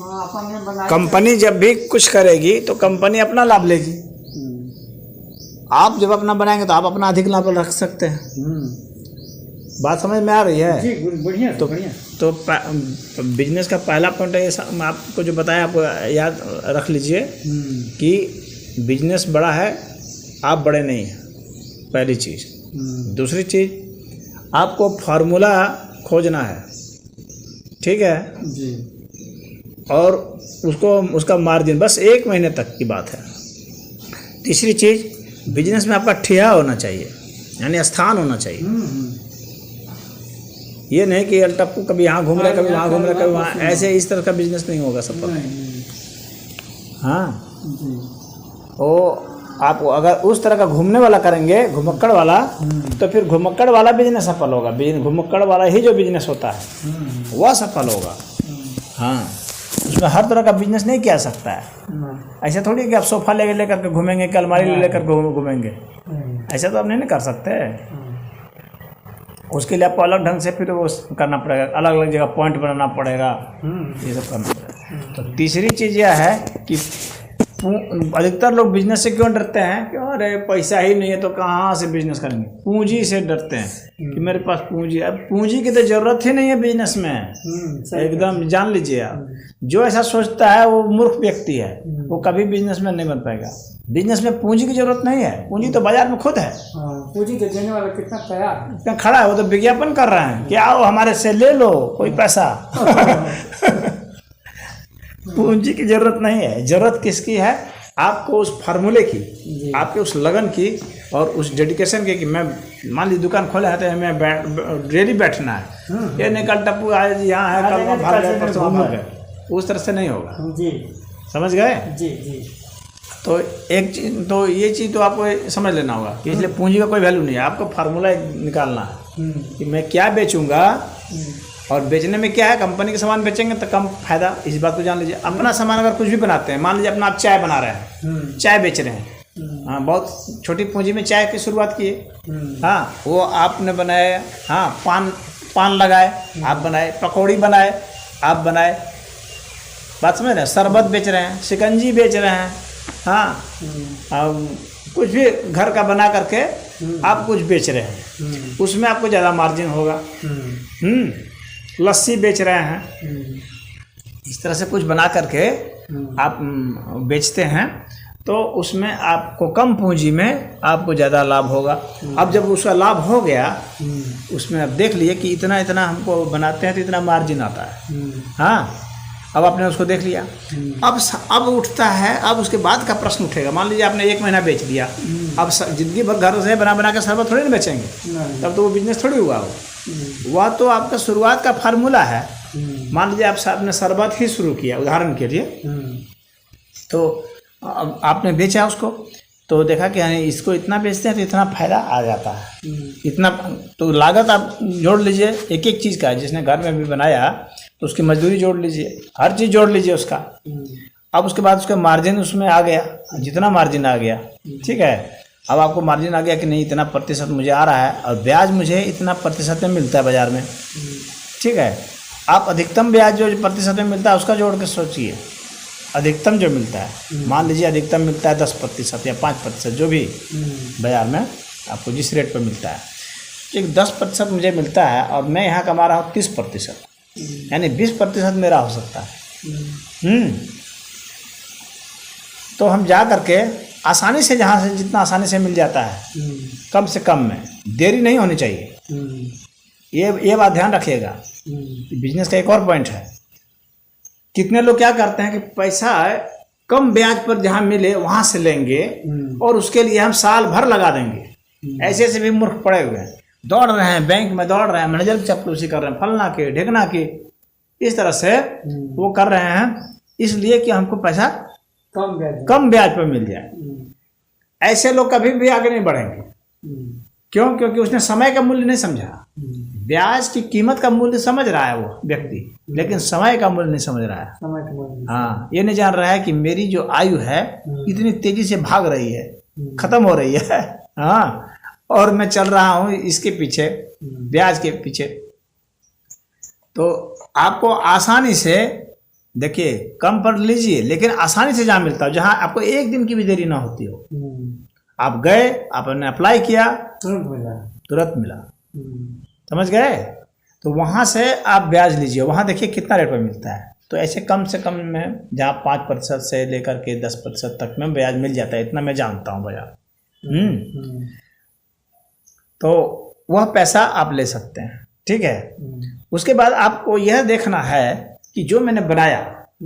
हाँ, अपन ने बनाया। कंपनी जब भी कुछ करेगी तो कंपनी अपना लाभ लेगी। आप जब अपना बनाएंगे तो आप अपना अधिक लाभ रख सकते हैं। बात समझ में आ रही है? जी, बढ़िया तो बढ़िया। तो बिजनेस का पहला पॉइंट है, मैं आपको जो बताया आपको याद रख लीजिए कि बिजनेस बड़ा है, आप बड़े नहीं हैं, पहली चीज़। दूसरी चीज़, आपको फार्मूला खोजना है, ठीक है जी। और उसका मार्जिन बस 1 महीने तक की बात है। तीसरी चीज़, बिजनेस में आपका ठिया होना चाहिए, यानी स्थान होना चाहिए। ये नहीं कि अल्टप्पू कभी यहाँ घूम रहा है, कभी वहाँ घूम रहा है, कभी वहाँ, ऐसे इस तरह का बिजनेस नहीं होगा सफल। हाँ, तो आप अगर उस तरह का घूमने वाला करेंगे, घुमक्कड़ वाला, तो फिर घुमक्कड़ वाला बिजनेस सफल होगा। घुमक्कड़ वाला ही जो बिजनेस होता है वह सफल होगा। हाँ, उसमें हर तरह का बिजनेस नहीं किया सकता है। ऐसा थोड़ी कि आप सोफा लेकर के घूमेंगे कि अलमारी लेकर घूमेंगे, ऐसा तो आप नहीं कर सकते। उसके लिए आपको अलग ढंग से फिर वो करना पड़ेगा, अलग अलग जगह पॉइंट बनाना पड़ेगा, ये सब करना पड़ेगा। तो तीसरी चीज़ यह है कि अधिकतर लोग बिजनेस से क्यों डरते हैं कि अरे पैसा ही नहीं है तो कहाँ से बिजनेस करेंगे। पूंजी से डरते हैं कि मेरे पास पूंजी है। अब पूंजी की तो ज़रूरत ही नहीं है बिजनेस में, एकदम जान लीजिए आप। जो ऐसा सोचता है वो मूर्ख व्यक्ति है, वो कभी बिजनेसमैन नहीं बन पाएगा। बिजनेस में पूंजी की जरूरत नहीं है, पूंजी तो बाजार में खुद है। पूंजी के देने वाला कितना तैयार, कितना खड़ा है, वो तो विज्ञापन कर रहे हैं कि आओ हमारे से ले लो कोई पैसा। पूंजी की जरूरत नहीं है। जरूरत किसकी है? आपको उस फार्मूले की, आपके उस लगन की और उस डेडिकेशन की कि मैं मान लीजिए दुकान खोले है तो हमें डेली बैठना है, ये नहीं कल टप्पू आज यहाँ है, कल भाग गए, परसों घूम गए, उस तरह से नहीं होगा। जी, समझ गए? जी जी। तो एक चीज, तो ये चीज़ तो आपको समझ लेना होगा कि इसलिए पूंजी का कोई वैल्यू नहीं है। आपको फार्मूला निकालना है कि मैं क्या बेचूंगा और बेचने में क्या है। कंपनी के सामान बेचेंगे तो कम फायदा, इस बात को जान लीजिए। अपना सामान अगर कुछ भी बनाते हैं, मान लीजिए अपना आप चाय बना रहे हैं, चाय बेच रहे हैं, हाँ, बहुत छोटी पूंजी में चाय की शुरुआत किए, हाँ, वो आपने बनाए, हाँ, पान लगाए आप बनाए, पकौड़ी बनाए आप बनाए, बात समझ रहे हैं, शरबत बेच रहे हैं, शिकंजी बेच रहे हैं, हाँ, कुछ भी घर का बना करके आप कुछ बेच रहे हैं, उसमें आपको ज़्यादा मार्जिन होगा। लस्सी बेच रहे हैं, इस तरह से कुछ बना करके आप बेचते हैं तो उसमें आपको कम पूंजी में आपको ज़्यादा लाभ होगा। अब जब उसका लाभ हो गया, उसमें आप देख लिए कि इतना इतना हमको बनाते हैं तो इतना मार्जिन आता है, हाँ, अब आपने उसको देख लिया। अब उठता है, अब उसके बाद का प्रश्न उठेगा। मान लीजिए आपने 1 महीना बेच दिया, अब जिंदगी भर घर से बना के शरबत थोड़ी ना बेचेंगे, तब तो वो बिजनेस थोड़ी हुआ वो। वह तो आपका शुरुआत का फार्मूला है। मान लीजिए आपने शरबत ही शुरू किया उदाहरण के लिए, तो अब आपने बेचा उसको, तो देखा कि इसको इतना बेचते हैं तो इतना फायदा आ जाता है, इतना, तो लागत आप जोड़ लीजिए एक एक चीज़ का। जिसने घर में भी बनाया तो उसकी मजदूरी जोड़ लीजिए, हर चीज़ जोड़ लीजिए उसका। अब उसके बाद उसका मार्जिन उसमें आ गया, जितना मार्जिन आ गया, ठीक है। अब आपको मार्जिन आ गया कि नहीं इतना प्रतिशत मुझे आ रहा है और ब्याज मुझे इतना प्रतिशत में मिलता है बाज़ार में, ठीक है। आप अधिकतम ब्याज जो प्रतिशत में मिलता है उसका जोड़ के सोचिए। अधिकतम जो मिलता है, मान लीजिए अधिकतम मिलता है 10% या 5%, जो भी बाज़ार में आपको जिस रेट पर मिलता है, एक 10% मुझे मिलता है और मैं यहाँ कमा रहा हूँ 30%, यानी 20% मेरा हो सकता है। तो हम जा करके आसानी से, जहाँ से जितना आसानी से मिल जाता है, कम से कम में, देरी नहीं होनी चाहिए। ये बात ध्यान रखिएगा। बिजनेस का एक और पॉइंट है, कितने लोग क्या करते हैं कि पैसा कम ब्याज पर जहाँ मिले वहाँ से लेंगे और उसके लिए हम साल भर लगा देंगे। ऐसे ऐसे भी मूर्ख पड़े हुए हैं, दौड़ रहे हैं, बैंक में दौड़ रहे हैं, मैनेजर की चपलूसी कर रहे हैं, फलना के ढेकना की, इस तरह से वो कर रहे हैं इसलिए कि हमको पैसा कम ब्याज पर मिल जाए। ऐसे लोग कभी भी आगे नहीं बढ़ेंगे। क्यों? क्योंकि उसने समय का मूल्य नहीं समझा। ब्याज की कीमत का मूल्य समझ रहा है वो व्यक्ति, लेकिन समय का मूल्य नहीं समझ रहा है। हाँ, ये नहीं जान रहा है कि मेरी जो आयु है इतनी तेजी से भाग रही है, खत्म हो रही है, हाँ, और मैं चल रहा हूँ इसके पीछे, ब्याज के पीछे। तो आपको आसानी से देखिए कम पर लीजिए, लेकिन आसानी से जहाँ मिलता हो, जहाँ आपको एक दिन की भी देरी ना होती हो। आप गए, आपने अप्लाई किया, तुरंत मिला। तुरंत मिला। समझ गए? तो वहाँ से आप ब्याज लीजिए, वहाँ देखिए कितना रेट पर मिलता है। तो ऐसे कम से कम में जहाँ 5% से लेकर के 10% तक में ब्याज मिल जाता है, इतना मैं जानता हूँ बाजार। तो वह पैसा आप ले सकते हैं, ठीक है। उसके बाद आपको यह देखना है कि जो मैंने बनाया,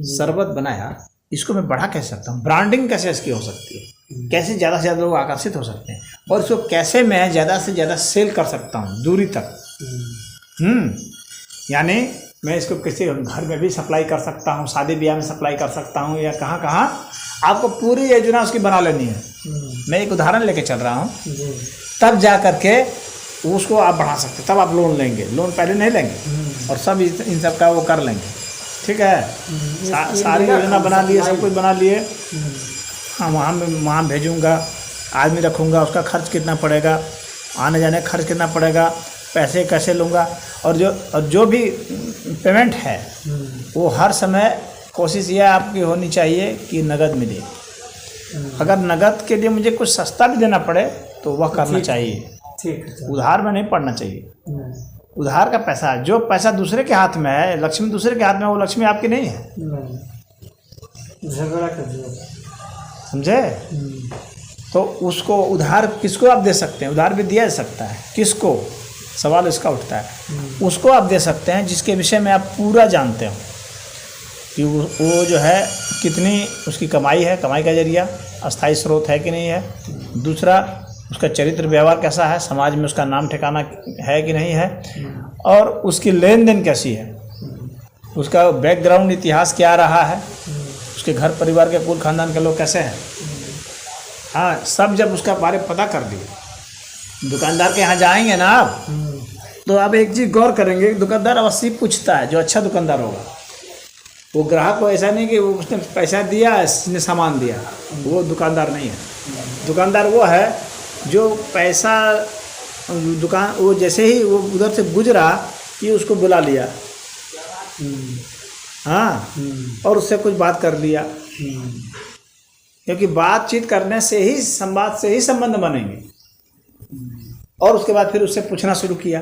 शरबत बनाया, इसको मैं बढ़ा कैसे सकता हूँ, ब्रांडिंग कैसे इसकी हो सकती है, कैसे ज़्यादा से ज़्यादा लोग आकर्षित हो सकते हैं, और इसको कैसे मैं ज़्यादा से ज़्यादा सेल कर सकता हूँ दूरी तक। यानी मैं इसको किसी घर में भी सप्लाई कर सकता हूँ, शादी ब्याह में सप्लाई कर सकता हूँ, या कहाँ कहाँ आपको पूरी योजना उसकी बना लेनी है। मैं एक उदाहरण लेके चल रहा हूँ, तब जा करके उसको आप बढ़ा सकते, तब आप लोन लेंगे। लोन पहले नहीं लेंगे और सब इन सब का वो कर लेंगे, ठीक है। सारी योजना बना लिए, सब कुछ बना लिए। हाँ, वहाँ भेजूँगा, आदमी रखूँगा, उसका खर्च कितना पड़ेगा, आने जाने का खर्च कितना पड़ेगा, पैसे कैसे लूँगा, और जो भी पेमेंट है वो हर समय कोशिश यह आपकी होनी चाहिए कि नगद मिले। अगर नगद के लिए मुझे कुछ सस्ता भी देना पड़े तो वह करना चाहिए, उधार में नहीं पड़ना चाहिए। उधार का पैसा, जो पैसा दूसरे के हाथ में है, लक्ष्मी दूसरे के हाथ में, वो लक्ष्मी आपकी नहीं है। झगड़ा कर दिया, समझे? तो उसको उधार किसको आप दे सकते हैं? उधार भी दिया जा सकता है, किसको? सवाल इसका उठता है। उसको आप दे सकते हैं जिसके विषय में आप पूरा जानते हो कि वो जो है कितनी उसकी कमाई है, कमाई का जरिया अस्थायी स्रोत है कि नहीं है। दूसरा, उसका चरित्र व्यवहार कैसा है, समाज में उसका नाम ठिकाना है कि नहीं है, और उसकी लेन देन कैसी है, उसका बैकग्राउंड इतिहास क्या रहा है, उसके घर परिवार के कुल खानदान के लोग कैसे हैं। हाँ, सब जब उसका बारे में पता कर दिए, दुकानदार के यहाँ जाएंगे ना आप, तो आप एक चीज़ गौर करेंगे, दुकानदार अवश्य पूछता है, जो अच्छा दुकानदार होगा वो ग्राहक को ऐसा नहीं कि वो उसने पैसा दिया, इसने सामान दिया, वो दुकानदार नहीं है। दुकानदार वो है जो पैसा दुकान, वो जैसे ही वो उधर से गुजरा कि उसको बुला लिया, हाँ, और उससे कुछ बात कर लिया, क्योंकि बातचीत करने से ही, संवाद से ही संबंध बनेंगे। और उसके बाद फिर उससे पूछना शुरू किया,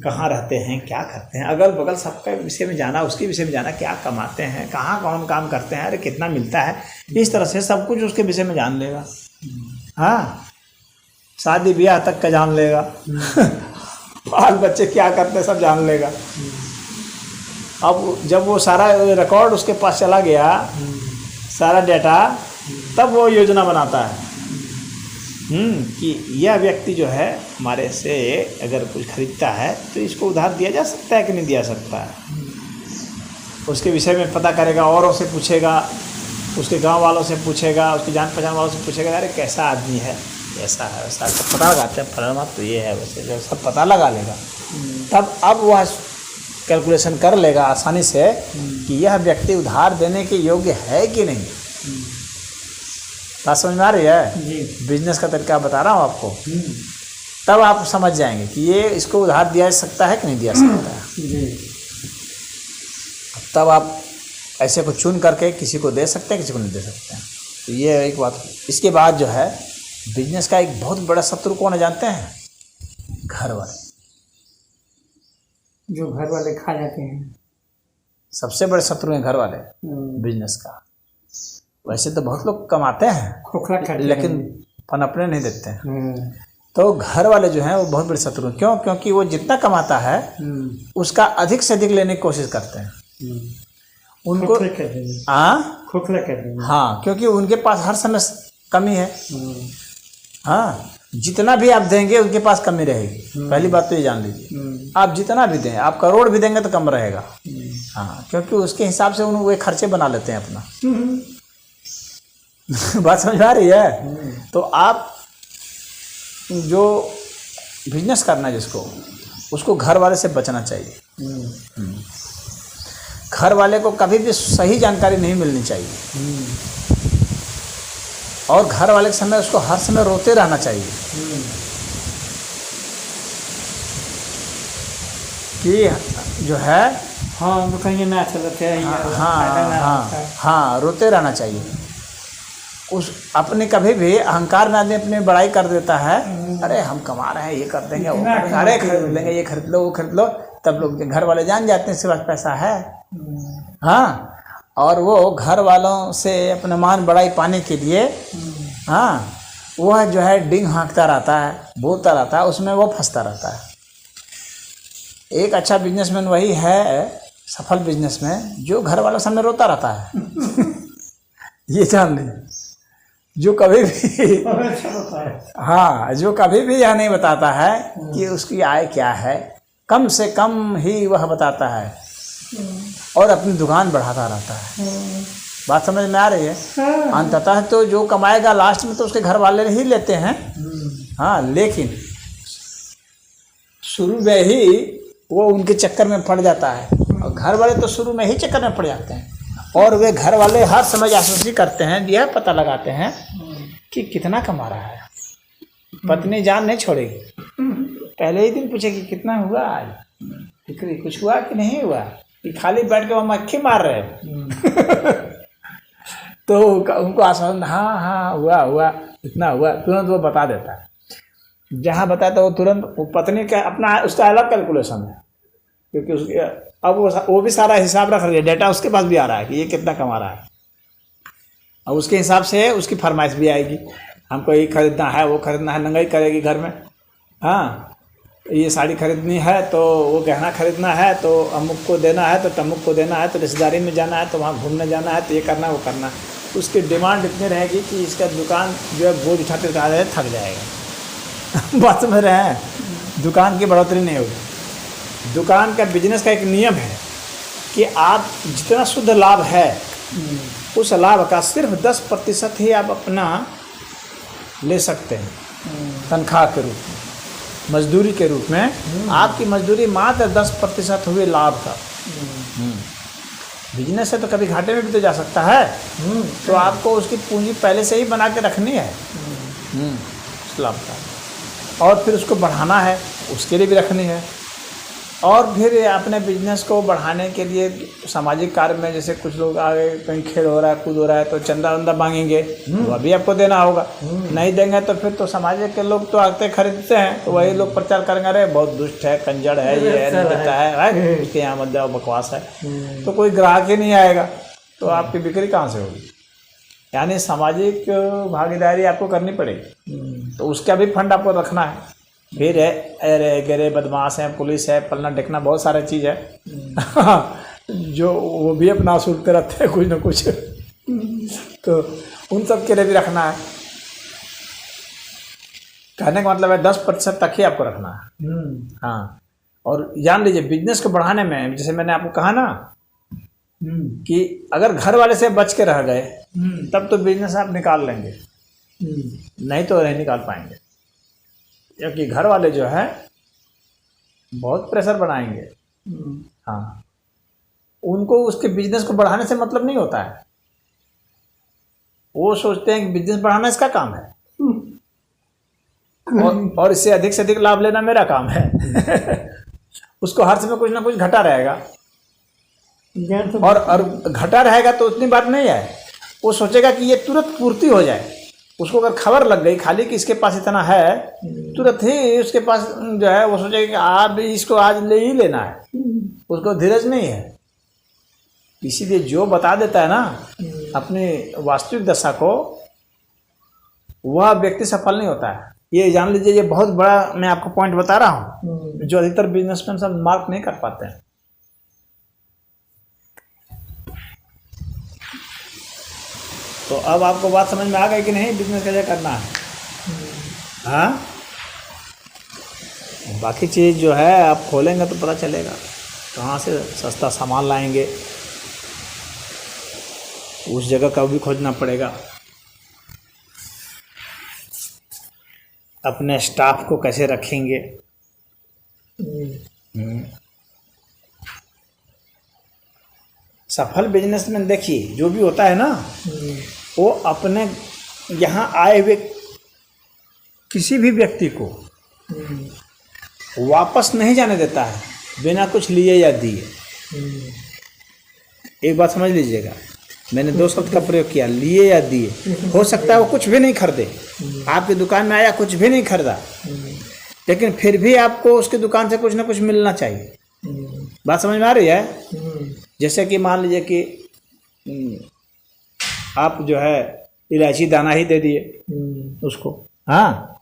कहाँ रहते हैं, क्या करते हैं, अगल बगल सबके विषय में जाना, उसके विषय में जाना, क्या कमाते हैं, कहाँ कौन काम करते हैं, अरे कितना मिलता है, इस तरह से सब कुछ उसके विषय में जान लेगा। हाँ, शादी ब्याह तक का जान लेगा, बाल बच्चे क्या करते हैं सब जान लेगा। अब जब वो सारा रिकॉर्ड उसके पास चला गया, सारा डेटा, तब वो योजना बनाता है कि यह व्यक्ति जो है हमारे से अगर कुछ खरीदता है तो इसको उधार दिया जा सकता है कि नहीं दिया सकता है। उसके विषय में पता करेगा, औरों से पूछेगा, उसके गांव वालों से पूछेगा, उसके जान पहचान वालों से पूछेगा, अरे कैसा आदमी है, ऐसा है वैसा, सब पता लगाते हैं, फलाना तो ये है वैसे, सब पता लगा लेगा। तब अब वह कैलकुलेशन कर लेगा आसानी से कि यह व्यक्ति उधार देने के योग्य है कि नहीं। बात समझ में आ रही है? बिजनेस का तरीका बता रहा हूँ आपको, तब आप समझ जाएंगे कि ये इसको उधार दिया जा सकता है कि नहीं दिया सकता है। तब आप ऐसे को चुन करके किसी को दे सकते हैं, किसी को नहीं दे सकते हैं। तो ये एक बात। इसके बाद जो है बिजनेस का एक बहुत बड़ा शत्रु कौन है जानते हैं? घर वाले, जो घर वाले खा जाते हैं। सबसे बड़े शत्रु हैं घर वाले बिजनेस का। वैसे तो बहुत लोग कमाते हैं, खोखला करते हैं, लेकिन पनपने नहीं देते हैं। तो घर वाले जो हैं वो बहुत बड़े शत्रु हैं। क्यों? क्योंकि वो जितना कमाता है उसका अधिक से अधिक लेने की कोशिश करते हैं। उनको खोखला कहते हैं। हाँ, क्योंकि उनके पास हर समय कमी है। हाँ, जितना भी आप देंगे उनके पास कमी रहेगी। पहली बात तो ये जान लीजिए, आप जितना भी दें, आप करोड़ भी देंगे तो कम रहेगा। हाँ, क्योंकि उसके हिसाब से उन वे खर्चे बना लेते हैं अपना। बात समझ आ रही है? तो आप जो बिजनेस करना है जिसको, उसको घर वाले से बचना चाहिए। घर वाले को कभी भी सही जानकारी नहीं मिलनी चाहिए, और घर वाले के समय उसको हर समय रोते रहना चाहिए कि जो है हाँ तो कहीं ना चलते हैं हाँ, रोते रहना चाहिए। उस अपने कभी भी अहंकार में आदमी अपनी बड़ाई कर देता है, अरे हम कमा रहे हैं, ये कर देंगे, वो कर देंगे, अरे खरीद लेंगे, ये खरीद लो, वो खरीद लो, तब लोग घर वाले जान जाते हैं इसके पास पैसा है। हाँ, और वो घर वालों से अपना मान बड़ाई पाने के लिए हाँ वह जो है डिंग हाँकता रहता है, बोलता रहता है, उसमें वो फंसता रहता है। एक अच्छा बिजनेसमैन वही है, सफल बिजनेसमैन, जो घर वालों सामने रोता रहता है। ये जान लीजिए, जो कभी भी हाँ, जो कभी भी यह नहीं बताता है कि उसकी आय क्या है, कम से कम ही वह बताता है और अपनी दुकान बढ़ाता रहता है। बात समझ में आ रही है? अंततः तो जो कमाएगा लास्ट में तो उसके घर वाले ही लेते हैं। हाँ, लेकिन शुरू में ही वो उनके चक्कर में पड़ जाता है, और घर वाले तो शुरू में ही चक्कर में पड़ जाते हैं, और वे घर वाले हर समय जासूसी करते हैं, यह पता लगाते हैं कि कितना कमा रहा है। पत्नी जान नहीं छोड़ेगी, पहले ही दिन पूछेगी कितना हुआ आज, बिक्री कुछ हुआ कि नहीं हुआ, कि खाली बैठ के वो मक्खी मार रहे हैं। तो उनको आश्वासन, हाँ हाँ हुआ इतना हुआ, तुरंत वो बता देता है। जहाँ बताता वो तुरंत वो पत्नी का अपना उसका अलग कैलकुलेशन है, क्योंकि उसके अब वो भी सारा हिसाब रख रही है, डेटा उसके पास भी आ रहा है कि ये कितना कमा रहा है, और उसके हिसाब से उसकी फरमाइश भी आएगी, हमको ये खरीदना है, वो खरीदना है, नंगाई करेगी घर में। हाँ, ये साड़ी खरीदनी है, तो वो गहना खरीदना है, तो अमुक को देना है, तो तमुक को देना है, तो रिश्तेदारी में जाना है, तो वहाँ घूमने जाना है, तो ये करना वो करना। उसकी डिमांड इतनी रहेगी कि इसका दुकान जो है बोझ उठाते उठाते थक जाएगा। बात समझ रहे हैं? दुकान की बढ़ोतरी नहीं होगी। दुकान का बिजनेस का एक नियम है कि आप जितना शुद्ध लाभ है उस लाभ का सिर्फ 10% ही आप अपना ले सकते हैं तनख्वाह के रूप में, मजदूरी के रूप में। आपकी मजदूरी मात्र 10% हुई लाभ का। बिजनेस है तो कभी घाटे में भी तो जा सकता है, तो आपको उसकी पूंजी पहले से ही बना के रखनी है उस लाभ का, और फिर उसको बढ़ाना है, उसके लिए भी रखनी है। और फिर अपने बिजनेस को बढ़ाने के लिए सामाजिक कार्य में, जैसे कुछ लोग आगे कहीं खेल हो रहा है, कूद हो रहा है, तो चंदा वंदा मांगेंगे, तो अभी आपको देना होगा। नहीं देंगे तो फिर तो समाज के लोग तो आते खरीदते हैं, तो वही लोग प्रचार करेंगे, अरे बहुत दुष्ट है, कंजड़ है, ये है, नहीं देता है, उसके यहाँ मत जाओ, बकवास है। तो कोई ग्राहक ही नहीं आएगा, तो आपकी बिक्री कहाँ से होगी? यानी सामाजिक भागीदारी आपको करनी पड़ेगी, तो उसका भी फंड आपको रखना है। फिर है अरे गरे बदमाश हैं, पुलिस है, पलना ढकना, बहुत सारा चीज़ है जो वो भी अपना असूलते रहते हैं कुछ न कुछ। तो उन सब के लिए भी रखना है। कहने का मतलब है 10% तक ही आपको रखना है। हाँ, और जान लीजिए बिजनेस को बढ़ाने में, जैसे मैंने आपको कहा ना कि अगर घर वाले से बच के रह गए तब तो बिजनेस आप निकाल लेंगे, नहीं तो नहीं निकाल पाएंगे, क्योंकि घर वाले जो है बहुत प्रेशर बनाएंगे। हाँ, उनको उसके बिजनेस को बढ़ाने से मतलब नहीं होता है। वो सोचते हैं कि बिजनेस बढ़ाना इसका काम है, और इससे अधिक से अधिक लाभ लेना मेरा काम है। उसको हर समय कुछ ना कुछ घटा रहेगा, और घटा रहेगा तो उतनी बात नहीं है। वो सोचेगा कि ये तुरंत पूर्ति हो जाए। उसको अगर खबर लग गई खाली कि इसके पास इतना है, तुरंत ही उसके पास जो है वो सोचेगा कि आप इसको आज ले ही लेना है। उसको धीरज नहीं है। इसीलिए जो बता देता है ना अपनी वास्तविक दशा को, वह व्यक्ति सफल नहीं होता है। ये जान लीजिए, ये बहुत बड़ा मैं आपको पॉइंट बता रहा हूँ जो अधिकतर बिजनेसमैन सब मार्क नहीं कर पाते हैं। तो अब आपको बात समझ में आ गई कि नहीं, बिजनेस कैसे करना है? हाँ, बाकी चीज़ जो है आप खोलेंगे तो पता चलेगा कहाँ से सस्ता सामान लाएंगे, उस जगह का भी खोजना पड़ेगा। अपने स्टाफ को कैसे रखेंगे, सफल बिजनेसमैन देखिए जो भी होता है ना, वो अपने यहाँ आए हुए किसी भी व्यक्ति को वापस नहीं जाने देता है बिना कुछ लिए या दिए। एक बात समझ लीजिएगा, मैंने 2 शब्द का प्रयोग किया, लिए या दिए। हो सकता है वो कुछ भी नहीं खरीदे, आपकी दुकान में आया कुछ भी नहीं खरीदा, लेकिन फिर भी आपको उसकी दुकान से कुछ ना कुछ मिलना चाहिए। बात समझ में आ रही है? जैसे कि मान लीजिए कि आप जो है इलायची दाना ही दे दिए उसको, हाँ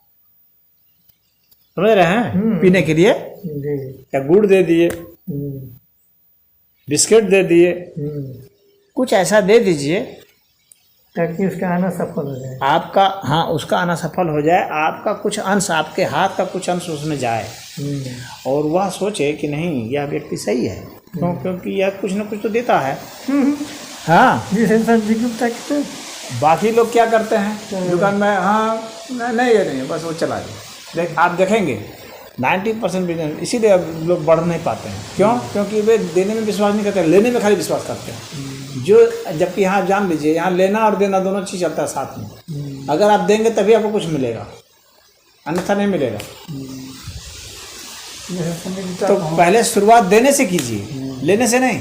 समझ रहे हैं, पीने के लिए, या गुड़ दे दिए, बिस्किट दे दिए, कुछ ऐसा दे दीजिए ताकि उसका आना सफल हो जाए आपका, हाँ उसका आना सफल हो जाए, आपका कुछ अंश, आपके हाथ का कुछ अंश उसमें जाए और वह सोचे कि नहीं यह व्यक्ति सही है, क्योंकि यह कुछ ना कुछ तो देता है। हाँ संजीव गुप्ता की तो बाकी लोग क्या करते हैं दुकान में, हाँ नहीं ये नहीं बस वो चला गया। आप देखेंगे 90% बिजनेस इसीलिए अब लोग बढ़ नहीं पाते हैं। क्यों? क्योंकि वे देने में विश्वास नहीं करते, लेने में खाली विश्वास करते हैं। जो जबकि यहाँ जान लीजिए, यहाँ लेना और देना दोनों चीज़ चलता है साथ में। अगर आप देंगे तभी आपको कुछ मिलेगा, अन्यथा नहीं मिलेगा। तो पहले शुरुआत देने से कीजिए, लेने से नहीं।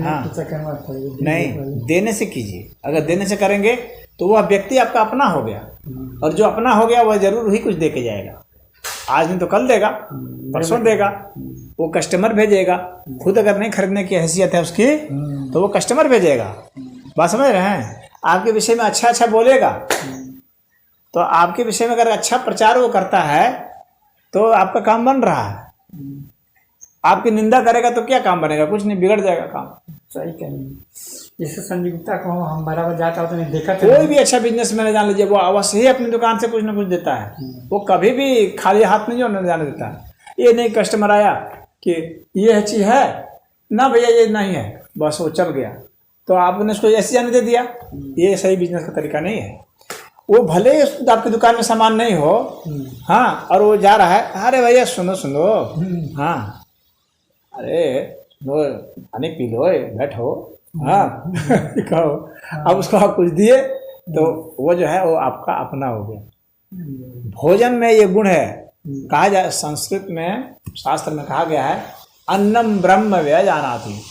हाँ नहीं, देने से कीजिए। अगर देने से करेंगे तो वह व्यक्ति आपका अपना हो गया, और जो अपना हो गया वह जरूर ही कुछ दे के जाएगा। आज नहीं तो कल देगा, परसों देगा, वो कस्टमर भेजेगा। खुद अगर नहीं खरीदने की हैसियत है उसकी तो वो कस्टमर भेजेगा। बात समझ रहे हैं? आपके विषय में अच्छा अच्छा बोलेगा, तो आपके विषय में अगर अच्छा प्रचार वो करता है तो आपका काम बन रहा है। आपकी निंदा करेगा तो क्या काम बनेगा? कुछ नहीं, बिगड़ जाएगा काम। सही कहेंगे। जैसे संजीव गुप्ता को हम बराबर जाता होता नहीं देखा था। कोई भी अच्छा बिजनेसमैन जान लीजिए, वो अवश्य ही अपनी दुकान से कुछ ना कुछ देता है। वो कभी भी खाली हाथ नहीं जाने देता है। ये नहीं कस्टमर आया कि ये चीज़ है ना भैया, ये नहीं है, बस वो चल गया तो आपने उसको ऐसे जाने दे दिया। ये सही बिजनेस का तरीका नहीं है। वो भले ही आपकी दुकान में सामान नहीं हो, हाँ, और वो जा रहा है, अरे भैया सुनो सुनो, हाँ अरे वो पानी पी लो, बैठो, हाँ कहो। अब उसको आप कुछ दिए तो वो जो है वो आपका अपना हो गया। भोजन में ये गुण है। कहा जाए, संस्कृत में शास्त्र में कहा गया है, अन्नम ब्रह्म व्यजानाति।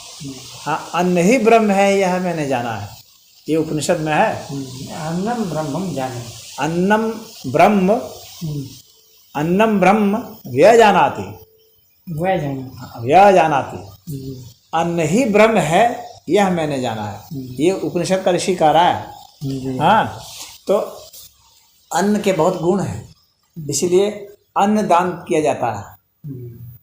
हाँ, अन्न ही ब्रह्म है यह मैंने जाना है। ये उपनिषद में है। अन्नम ब्रह्मम जाने, अन्नम ब्रह्म व्यजानाति, व्यजानाति, अन्न ही ब्रह्म है यह मैंने जाना है। ये उपनिषद का ऋषि कह रहा है। हाँ, तो अन्न के बहुत गुण हैं, इसीलिए अन्न दान किया जाता है।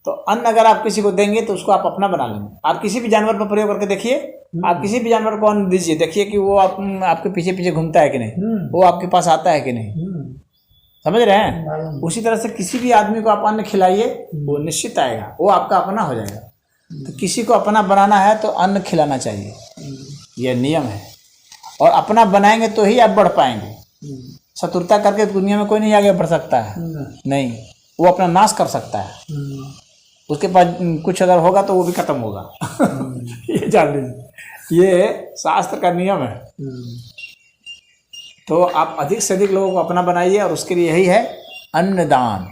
तो अन्न अगर आप किसी को देंगे तो उसको आप अपना बना लेंगे। आप किसी भी जानवर पर प्रयोग करके देखिए, आप किसी भी जानवर को अन्न दीजिए, देखिए कि वो आपके पीछे पीछे घूमता है कि नहीं, वो आपके पास आता है कि नहीं। समझ रहे हैं? उसी तरह से किसी भी आदमी को आप अन्न खिलाइए, वो निश्चित आएगा, वो आपका अपना हो जाएगा। तो किसी को अपना बनाना है तो अन्न खिलाना चाहिए, यह नियम है। और अपना बनाएंगे तो ही आप बढ़ पाएंगे। शत्रुता करके दुनिया में कोई नहीं आगे बढ़ सकता है, नहीं, वो अपना नाश कर सकता है। उसके पास कुछ अगर होगा तो वो भी खत्म होगा। ये जान लीजिए, ये शास्त्र का नियम है। तो आप अधिक से अधिक लोगों को अपना बनाइए, और उसके लिए यही है अन्नदान।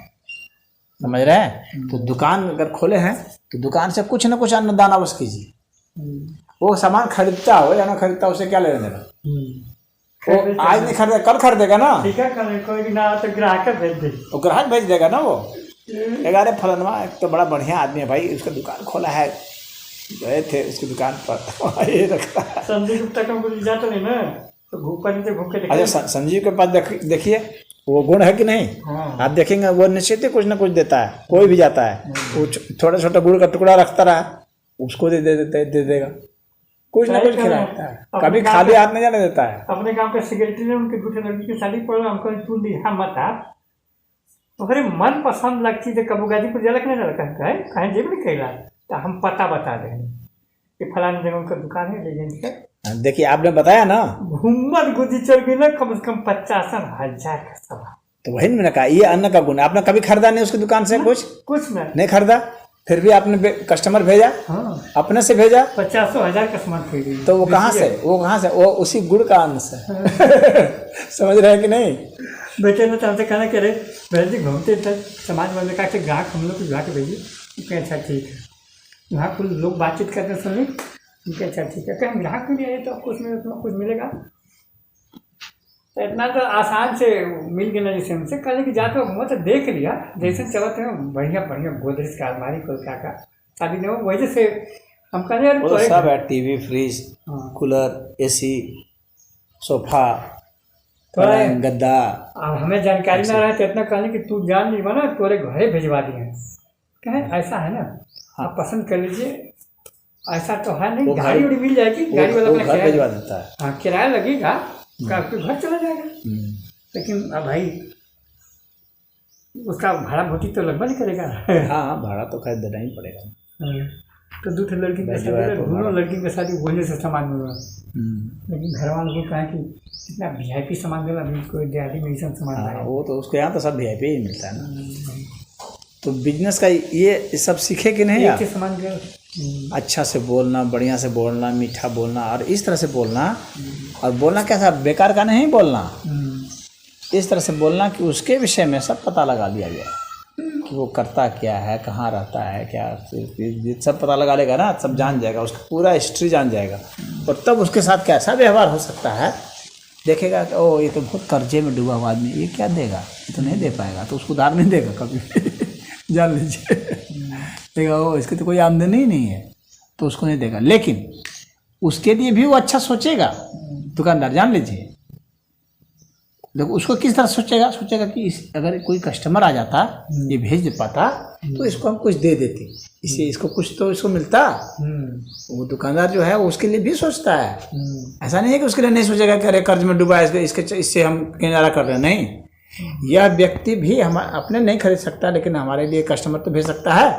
समझ रहे हैं? तो दुकान अगर खोले हैं तो दुकान से कुछ ना कुछ अन्नदान अवश्य कीजिए। वो सामान खरीदता हो या ना खरीदता, उसे क्या लेने देना? वो आज नहीं खरीदा, कल खरीदेगा ना। ठीक है, कोई ना तो ग्राहक भेज दे, वो ग्राहक भेज देगा ना। वो अरे फलनवा एक तो बड़ा बढ़िया आदमी है भाई, उसका दुकान खोला है, गए थे उसकी दुकान पर, ये रखता है। संजीव गुप्ता का कुछ जाता नहीं ना, तो भूखे अच्छा, संजीव के पास देखिए वो गुण है कि नहीं। हाँ। आप देखेंगे वो निश्चित ही कुछ ना कुछ देता है। कोई भी जाता है, वो छोटा छोटा गुड़ का टुकड़ा रखता रहा, उसको दे देगा, कुछ ना कुछ खिलाता है, कभी खाली हाथ नहीं जाने देता है। अपने गांव के सेक्रेटरी ने उनके दूसरे लड़की की शादी पर हमको तू लिहा मत आप, तो अरे मन पसंद लगती है कबू गाजीपुर जलक नहीं लड़का है, कहीं जेब नहीं कहला, तो हम पता बता देंगे कि फलानी जगह उनका दुकान है, ले जाएंगे। देखिए आपने बताया ना, घूमत गुदी चल गई ना, कम से कम 50,000 का सवाल। तो वही मैंने कहा, ये अन्न का गुण है। आपने कभी खरीदा नहीं उसकी दुकान से? कुछ नहीं खरीदा, फिर भी आपने कस्टमर भेजा। हाँ। अपने से भेजा, 50,000 का सामान खरीदी। तो वो कहाँ से? वो उसी गुड़ का अन्न से। समझ रहे हैं कि नहीं? बेटे ने तो हमसे कहना कि अरे भैया जी घूमते थे समाज वाले का ग्राहक, हम लोग को ग्राहक भेजिए। अच्छा ठीक है। वहाँ कुछ लोग बातचीत करते सुन ली, ठीक है, अच्छा ठीक है, हम ग्राहक के लिए आए तो आपको उसमें उतना कुछ मिलेगा। तो इतना तो आसान से मिल गया ना, जैसे हमसे कल की जाते हो तो देख लिया जैसे चलते हैं, बढ़िया बढ़िया गोदरेज का अलमारी कोलका का शादी नहीं हो वजह से हम कहे यार वो तो सब है, TV, fridge, cooler, AC, sofa, पलंग, गद्दा। अब हमें जानकारी ना रहे तो इतना कहने कि तू जान ली ना तोरे घरे भिजवा दिए। कहे ऐसा है ना, आप पसंद कर लीजिए, ऐसा तो है नहीं, गाड़ी उड़ी मिल जाएगी, गाड़ी वाला अपना घर भिजवा देता है। हाँ, किराया लगेगा, आपके घर चला जाएगा। लेकिन अब भाई उसका भाड़ा भोटी तो लगभग नहीं करेगा। हाँ, भाड़ा तो खैर देना ही पड़ेगा। तो दूसरे लड़की के शादी, दोनों लड़की के शादी बोलने से सामान मिल रहा, लेकिन घर वालों को कहा कि इतना VIP सामान मिला, अभी कोई दिहाड़ी में ऐसा सामान लाया। वो तो उसके यहाँ तो सब VIP ही मिलता है ना। तो बिजनेस का ये सब सीखे कि नहीं आप? सामान अच्छा से बोलना, बढ़िया से बोलना, मीठा बोलना, और इस तरह से बोलना, और बोलना कैसा, बेकार का नहीं बोलना, इस तरह से बोलना कि उसके विषय में सब पता लगा लिया गया कि वो करता क्या है, कहाँ रहता है, क्या सब पता लगा लेगा ना, सब जान जाएगा, उसका पूरा हिस्ट्री जान जाएगा, और तब उसके साथ कैसा व्यवहार हो सकता है देखेगा कि ओ ये तो बहुत कर्जे में डूबा हुआ आदमी, ये क्या देगा, ये तो नहीं दे पाएगा, तो उसको उधार नहीं देगा कभी। जान लीजिए, देगा वो इसकी तो कोई आमदनी ही नहीं है तो उसको नहीं देगा, लेकिन उसके लिए भी वो अच्छा सोचेगा दुकानदार, जान लीजिए। देखो उसको किस तरह सोचेगा कि अगर कोई कस्टमर आ जाता, ये भेज दे पाता तो इसको हम कुछ दे देते, इससे इसको कुछ तो इसको मिलता। वो दुकानदार जो है वो उसके लिए भी सोचता है, ऐसा नहीं है कि उसके लिए नहीं सोचेगा कि अरे कर्ज में डूबा है, इससे हम किनारा कर रहे हैं, नहीं। यह व्यक्ति भी हम अपने नहीं खरीद सकता, लेकिन हमारे लिए कस्टमर तो भेज सकता है।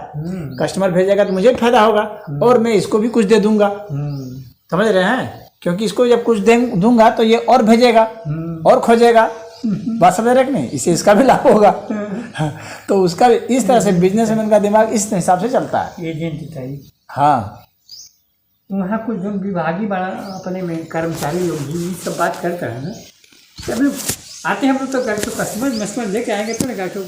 कस्टमर भेजेगा तो मुझे फायदा होगा, और मैं इसको भी कुछ दे दूंगा, समझ रहे हैं, क्योंकि इसको जब कुछ दूंगा तो ये और भेजेगा और खोजेगा, बात समझ रहे कि नहीं, इससे इसका भी लाभ होगा। तो उसका इस तरह से बिजनेसमैन का दिमाग इस हिसाब से चलता है। एजेंट चाहिए। हाँ, वहाँ कुछ जो विभागी बड़ा अपने में कर्मचारी लोग भी सब बात करता है ना, सब लोग आते हैं हम लोग तो घर को कस्टमर लेके आएंगे तो ना घर को